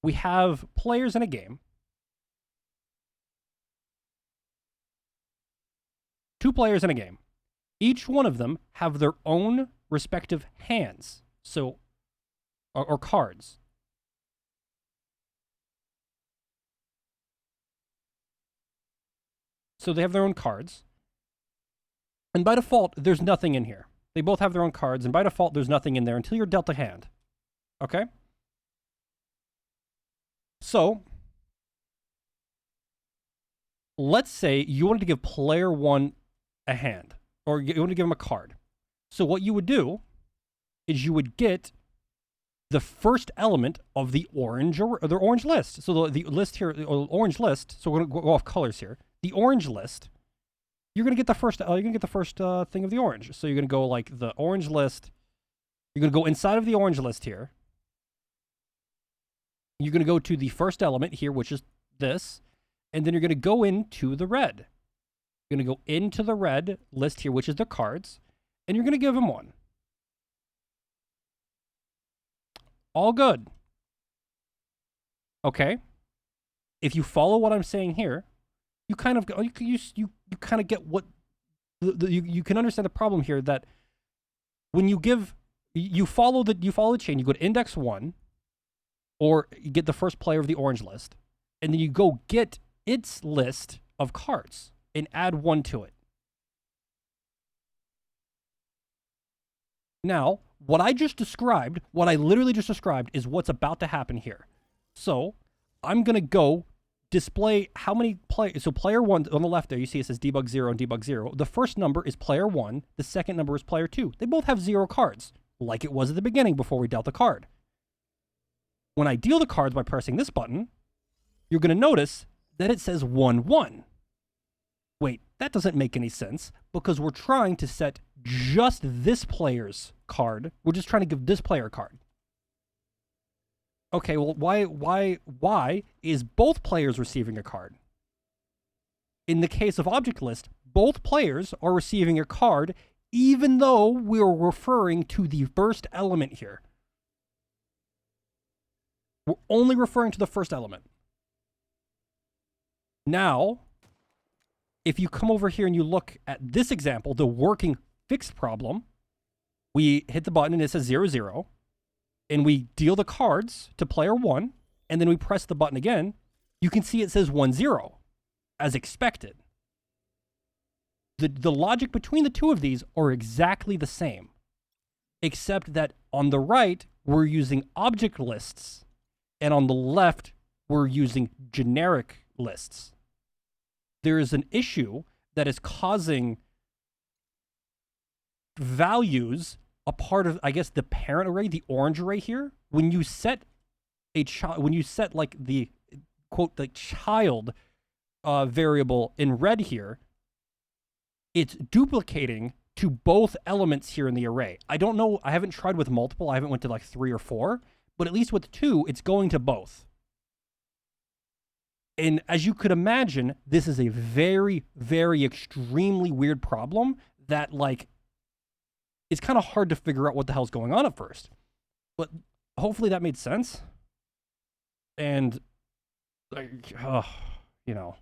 we have players in a game. Two players in a game. Each one of them have their own respective hands, so or cards. So they have their own cards. And by default, there's nothing in here. They both have their own cards, and by default, there's nothing in there until you're dealt a hand. Okay? So, let's say you wanted to give player one a hand, or you want to give him a card. So what you would do is you would get the first element of the orange list. So the list here, the orange list. So we're gonna go off colors here. The orange list. You're gonna get the first. You're gonna get the first thing of the orange. So you're gonna go like the orange list. You're gonna go inside of the orange list here. You're gonna go to the first element here, which is this, and then you're gonna go into the red. You're gonna go into the red list here, which is the cards, and you're gonna give him one. All good. Okay. If you follow what I'm saying here, you kind of you kind of get what you can understand the problem here, that when you give you follow the chain, you go to index 1, or you get the first player of the orange list, and then you go get its list of cards and add 1 to it. Now, what I literally just described is what's about to happen here. So, I'm going to go display how many players. So, player 1 on the left there, you see it says debug 0 and debug 0. The first number is player 1. The second number is player 2. They both have 0 cards, like it was at the beginning before we dealt the card. When I deal the cards by pressing this button, you're going to notice that it says 1, 1. Wait, that doesn't make any sense, because we're trying to set just this player's card. We're just trying to give this player a card. Okay, well, why is both players receiving a card? In the case of object list, both players are receiving a card, even though we're referring to the first element here. We're only referring to the first element. Now, if you come over here and you look at this example, the working fixed problem, we hit the button and it says 0, 0, and we deal the cards to player 1, and then we press the button again, you can see it says 1, 0, as expected. The logic between the two of these are exactly the same, except that on the right, we're using object lists, and on the left, we're using generic lists. There is an issue that is causing values a part of, I guess, the parent array, the orange array here. When you set like the quote the child variable in red here, it's duplicating to both elements here in the array. I don't know. I haven't tried with multiple. I haven't went to like 3 or 4, but at least with 2, it's going to both. And as you could imagine, this is a very, very extremely weird problem that, like, it's kind of hard to figure out what the hell's going on at first. But hopefully that made sense. And, like, you know,